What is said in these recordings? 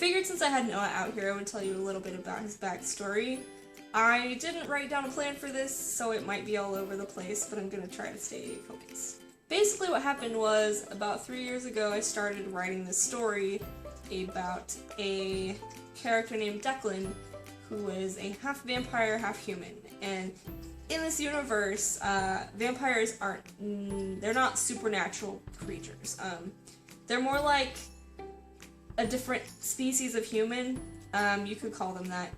figured since I had Noah out here, I would tell you a little bit about his backstory. I didn't write down a plan for this, so it might be all over the place, but I'm gonna try to stay focused. Basically what happened was, about 3 years ago, I started writing this story about a character named Declan, who is a half vampire, half human. And in this universe, vampires they're not supernatural creatures. They're more like a different species of human, you could call them that.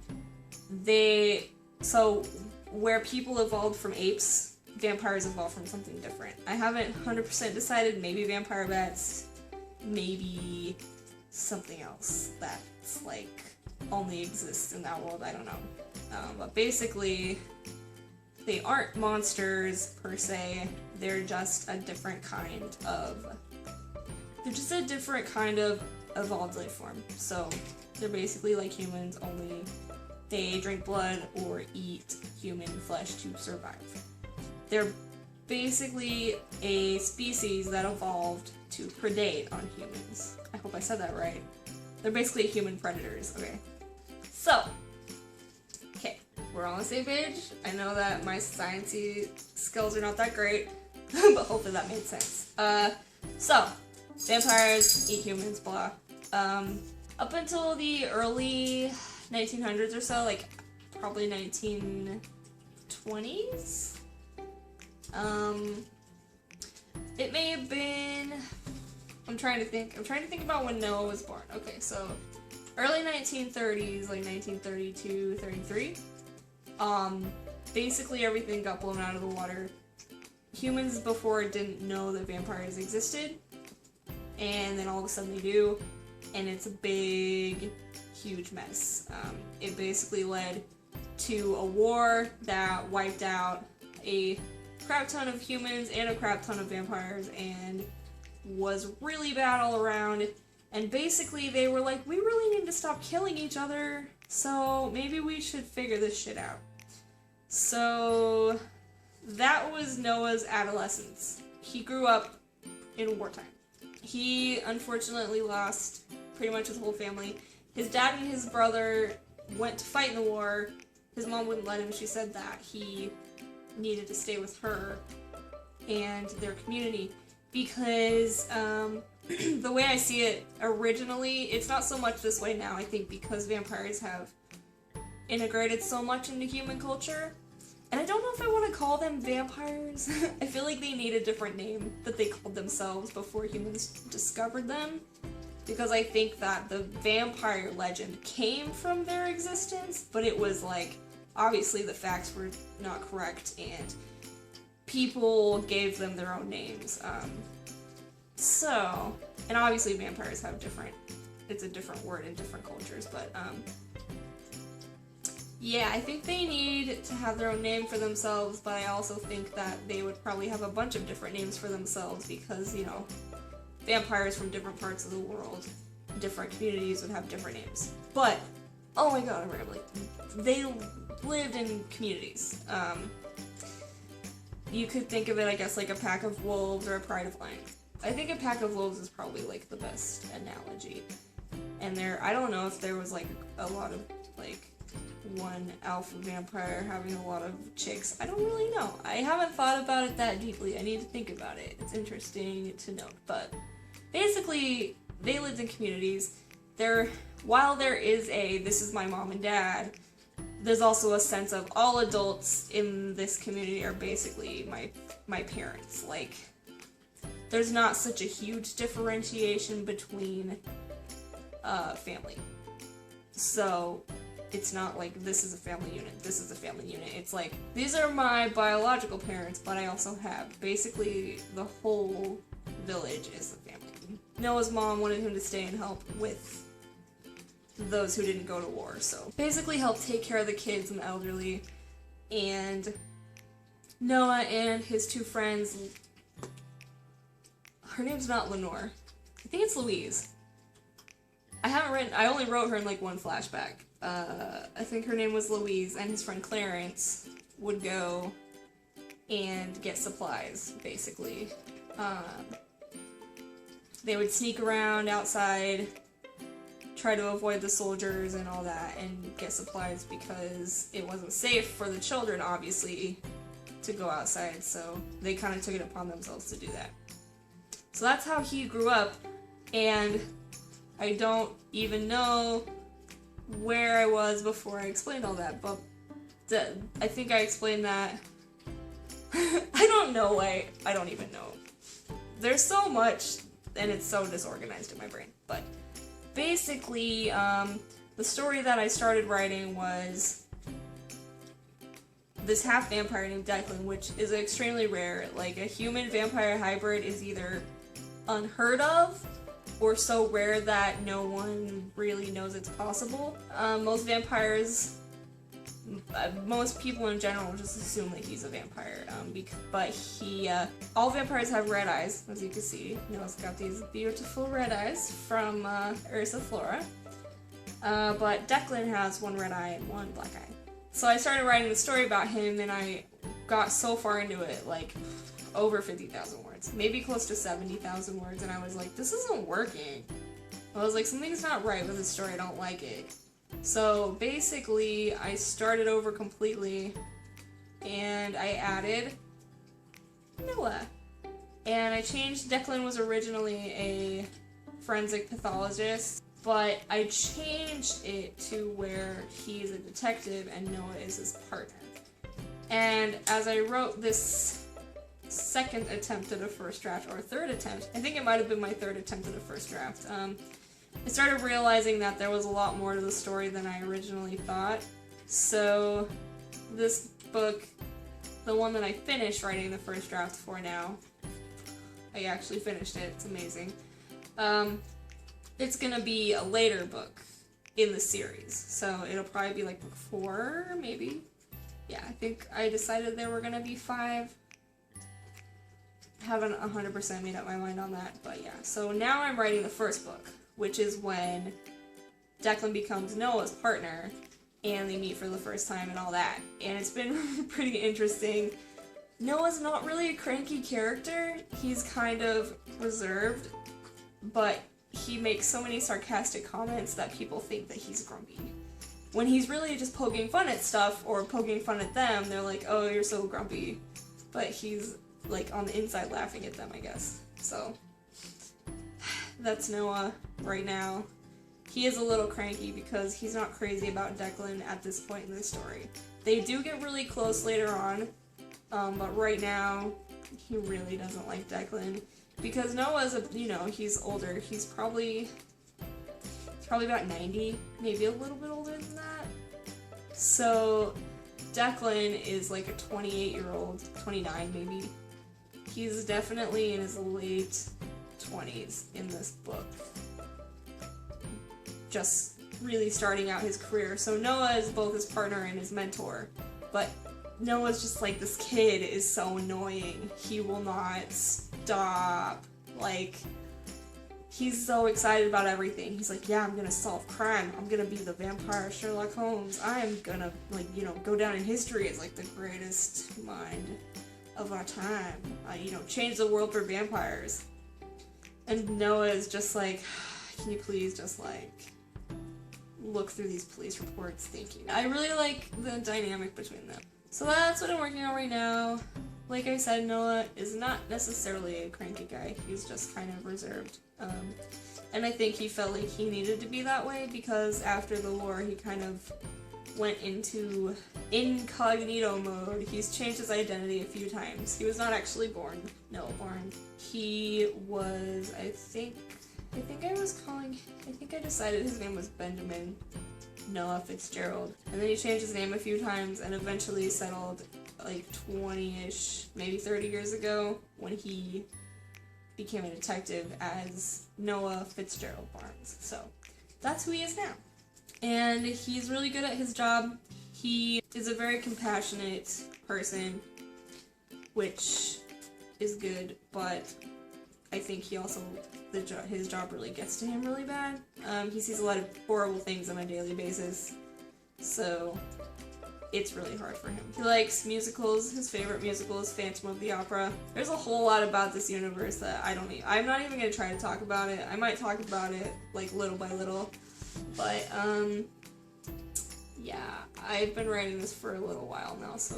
So where people evolved from apes, vampires evolved from something different. I haven't 100% decided, maybe vampire bats, maybe something else that's like only exists in that world, I don't know. But basically, they aren't monsters per se, they're just a different kind of evolved life form. So they're basically like humans, only they drink blood or eat human flesh to survive. They're basically a species that evolved to predate on humans. I hope I said that right. They're basically human predators, okay? So, okay, we're all on the same page. I know that my sciencey skills are not that great, but hopefully that made sense. So, vampires eat humans, blah. Up until the early 1900s or so, like probably 1920s. It may have been. I'm trying to think about when Noah was born. Okay, so early 1930s, like 1932, 33. Basically everything got blown out of the water. Humans before didn't know that vampires existed, and then all of a sudden they do, and it's a big, huge mess. It basically led to a war that wiped out a crap ton of humans and a crap ton of vampires, and was really bad all around. And basically they were like, we really need to stop killing each other, so maybe we should figure this shit out. So that was Noah's adolescence. He grew up in wartime. He unfortunately lost pretty much his whole family. His dad and his brother went to fight in the war. His mom wouldn't let him. She said that he needed to stay with her and their community because the way I see it originally, it's not so much this way now, I think, because vampires have integrated so much into human culture. And I don't know if I want to call them vampires. I feel like they need a different name that they called themselves before humans discovered them. Because I think that the vampire legend came from their existence, but it was like, obviously the facts were not correct, and people gave them their own names. And obviously vampires have it's a different word in different cultures, but yeah, I think they need to have their own name for themselves, but I also think that they would probably have a bunch of different names for themselves because, you know, vampires from different parts of the world, different communities would have different names. But, oh my god, I'm rambling. They lived in communities. You could think of it, I guess, like a pack of wolves or a pride of lions. I think a pack of wolves is probably, like, the best analogy. And I don't know if there was, like, a lot of, like, one alpha vampire having a lot of chicks. I don't really know. I haven't thought about it that deeply. I need to think about it. It's interesting to note. But basically, they lived in communities. While there is this is my mom and dad, there's also a sense of all adults in this community are basically my parents. Like, there's not such a huge differentiation between family. So it's not like this is a family unit, this is a family unit. It's like, these are my biological parents, but I also have basically the whole village is a family. Noah's mom wanted him to stay and help with those who didn't go to war, so basically help take care of the kids and the elderly. And Noah and his two friends, her name's not Lenore, I think it's Louise. I only wrote her in like one flashback. I think her name was Louise, and his friend Clarence would go and get supplies, basically. They would sneak around outside, try to avoid the soldiers and all that and get supplies because it wasn't safe for the children, obviously, to go outside, so they kind of took it upon themselves to do that. So that's how he grew up, and I don't even know where I was before I explained all that, but I think I explained that. I don't know, I don't even know. There's so much, and it's so disorganized in my brain, but basically, the story that I started writing was this half-vampire named Declan, which is extremely rare. Like, a human-vampire hybrid is either unheard of, or so rare that no one really knows it's possible. Most vampires, most people in general just assume that he's a vampire, but all vampires have red eyes, as you can see. Noah's got these beautiful red eyes from Ursa Flora, but Declan has one red eye and one black eye. So I started writing the story about him, and I got so far into it, like over 50,000 words, maybe close to 70,000 words, and I was like, this isn't working. I was like, something's not right with this story, I don't like it. So basically, I started over completely, and I added Noah. And I changed, Declan was originally a forensic pathologist, but I changed it to where he's a detective and Noah is his partner. And as I wrote this second attempt at a first draft, or third attempt, I think it might have been my third attempt at a first draft, I started realizing that there was a lot more to the story than I originally thought. So this book, the one that I finished writing the first draft for now, I actually finished it, it's amazing. It's gonna be a later book in the series, so it'll probably be like book 4, maybe? Yeah, I think I decided there were gonna be 5. Haven't 100% made up my mind on that, but yeah. So now I'm writing the first book, which is when Declan becomes Noah's partner, and they meet for the first time and all that. And it's been pretty interesting. Noah's not really a cranky character. He's kind of reserved, but he makes so many sarcastic comments that people think that he's grumpy. When he's really just poking fun at stuff, or poking fun at them, they're like, oh, you're so grumpy. But he's, like, on the inside laughing at them, I guess. So that's Noah right now. He is a little cranky because he's not crazy about Declan at this point in the story. They do get really close later on, but right now, he really doesn't like Declan. Because Noah's, he's older. He's probably about 90, maybe a little bit older than that. So Declan is like a 28-year-old, 29 maybe. He's definitely in his late 20s in this book. Just really starting out his career. So Noah is both his partner and his mentor. But Noah's just like, this kid is so annoying. He will not stop. Like, he's so excited about everything. He's like, yeah, I'm gonna solve crime. I'm gonna be the vampire Sherlock Holmes. I'm gonna, go down in history as, like, the greatest mind of our time. Change the world for vampires. And Noah is just like, can you please just, look through these police reports? Thank you. I really like the dynamic between them. So that's what I'm working on right now. Like I said, Noah is not necessarily a cranky guy. He's just kind of reserved. And I think he felt like he needed to be that way because after the war, he kind of went into incognito mode. He's changed his identity a few times. He was not actually born. He was, I think I decided his name was Benjamin Noah Fitzgerald. And then he changed his name a few times and eventually settled like 20-ish, maybe 30 years ago when he became a detective as Noah Fitzgerald Barnes. So that's who he is now. And he's really good at his job. He is a very compassionate person, which is good, but I think he also, his job really gets to him really bad. He sees a lot of horrible things on a daily basis, so it's really hard for him. He likes musicals. His favorite musical is Phantom of the Opera. There's a whole lot about this universe that I'm not even going to try to talk about it. I might talk about it, little by little. But, yeah, I've been writing this for a little while now, so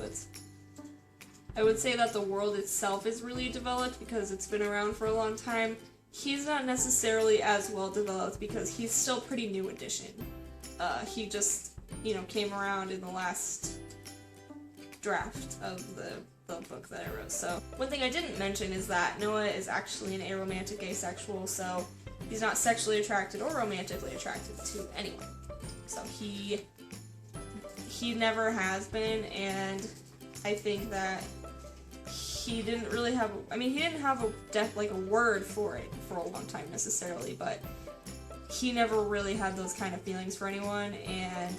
I would say that the world itself is really developed because it's been around for a long time. He's not necessarily as well developed because he's still pretty new edition. He just, came around in the last draft of the book that I wrote. So, one thing I didn't mention is that Noah is actually an aromantic asexual, so he's not sexually attracted or romantically attracted to anyone. So he never has been, and I think that he didn't really have, he didn't have a word for it for a long time necessarily, but he never really had those kind of feelings for anyone, and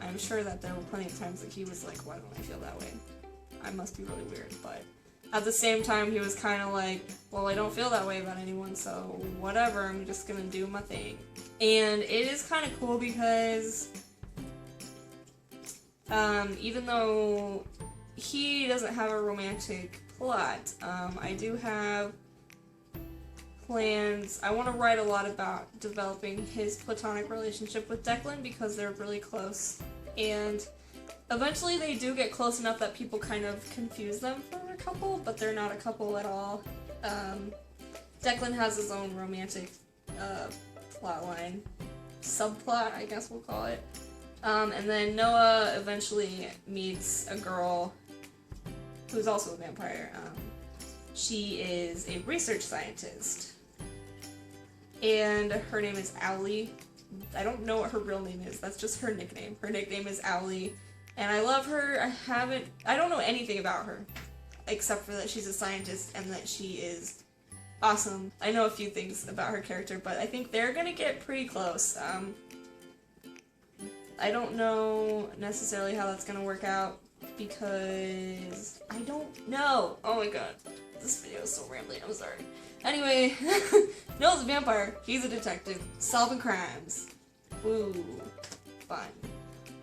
I'm sure that there were plenty of times that he was like, why don't I feel that way? I must be really weird, but at the same time he was kind of like, well, I don't feel that way about anyone, so whatever, I'm just gonna do my thing. And it is kind of cool because even though he doesn't have a romantic plot, I do have plans. I want to write a lot about developing his platonic relationship with Declan because they're really close, and eventually they do get close enough that people kind of confuse them for a couple, but they're not a couple at all. Declan has his own romantic plotline, subplot, I guess we'll call it. And then Noah eventually meets a girl who's also a vampire. She is a research scientist, and her name is Owlie. I don't know what her real name is, that's just her nickname. Her nickname is Owlie, and I love her. I don't know anything about her, except for that she's a scientist and that she is awesome. I know a few things about her character, but I think they're gonna get pretty close. I don't know necessarily how that's gonna work out because I don't know. Oh my god, this video is so rambling, I'm sorry. Anyway, Noah's a vampire, he's a detective, solving crimes. Woo, fun.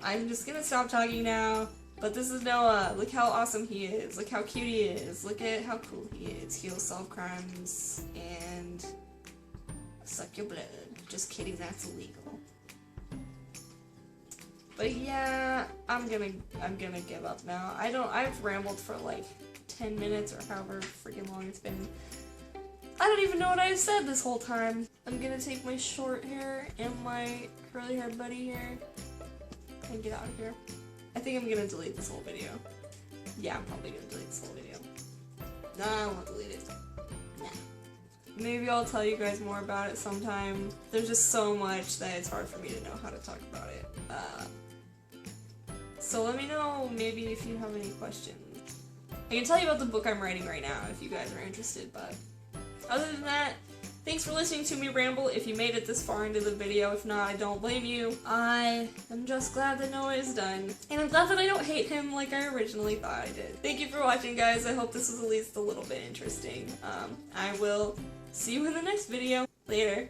I'm just gonna stop talking now, but this is Noah. Look how awesome he is, look how cute he is, look at how cool he is. He'll solve crimes and suck your blood. Just kidding, that's illegal. But yeah, I'm gonna give up now. I've rambled for like 10 minutes or however freaking long it's been. I don't even know what I said this whole time. I'm gonna take my short hair and my curly haired buddy here and get out of here. I think I'm gonna delete this whole video. Yeah, I'm probably gonna delete this whole video. Nah, I won't delete it. Nah. Maybe I'll tell you guys more about it sometime. There's just so much that it's hard for me to know how to talk about it. So let me know maybe if you have any questions. I can tell you about the book I'm writing right now if you guys are interested, but other than that, thanks for listening to me ramble if you made it this far into the video. If not, I don't blame you. I am just glad that Noah is done, and I'm glad that I don't hate him like I originally thought I did. Thank you for watching, guys. I hope this was at least a little bit interesting. I will see you in the next video. Later.